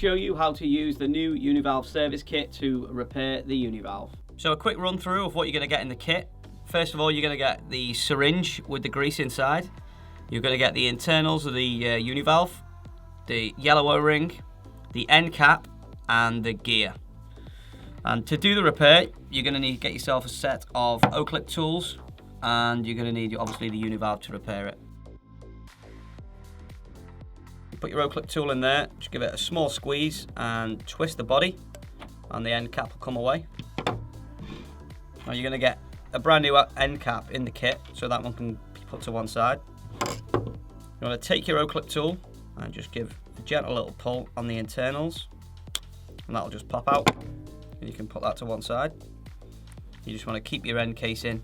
show you how to use the new Uni-Valve service kit to repair the Uni-Valve. So a quick run through of what you're going to get in the kit. First of all, you're going to get the syringe with the grease inside. You're going to get the internals of the Uni-Valve, the yellow O-ring, the end cap, and the gear. And to do the repair, you're going to need to get yourself a set of O-clip tools, and you're going to need obviously the Uni-Valve to repair it. You put your O-clip tool in there, just give it a small squeeze and twist the body, and the end cap will come away. Now you're going to get a brand new end cap in the kit, so that one can be put to one side. You want to take your O-clip tool and just give a gentle little pull on the internals, and that'll just pop out, and you can put that to one side. You just want to keep your end case in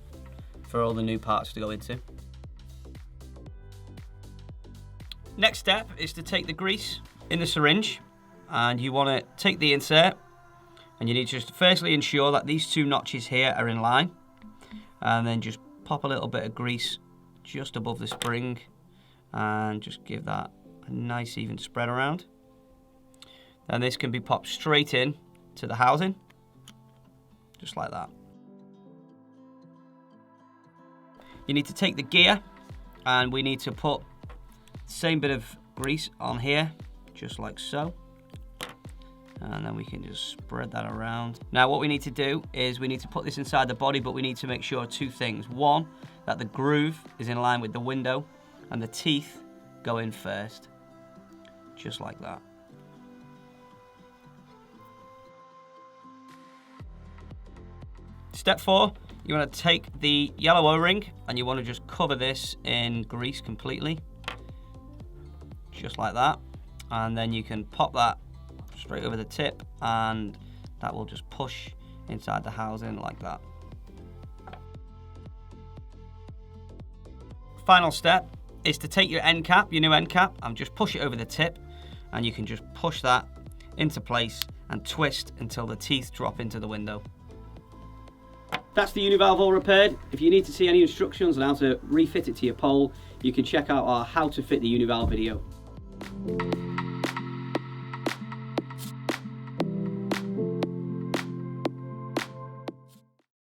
for all the new parts to go into. Next step is to take the grease in the syringe, and you want to take the insert, and you need to just firstly ensure that these two notches here are in line, and then just pop a little bit of grease just above the spring and just give that a nice even spread around. And this can be popped straight in to the housing, just like that. You need to take the gear, and we need to put the same bit of grease on here, just like so. And then we can just spread that around. Now what we need to do is we need to put this inside the body, but we need to make sure two things. One, that the groove is in line with the window, and the teeth go in first, just like that. Step 4, you want to take the yellow O-ring and you want to just cover this in grease completely, just like that. And then you can pop that straight over the tip, and that will just push inside the housing like that. Final step is to take your end cap, your new end cap, and just push it over the tip, and you can just push that into place and twist until the teeth drop into the window. That's the Uni-Valve all repaired. If you need to see any instructions on how to refit it to your pole, you can check out our how to fit the Uni-Valve video.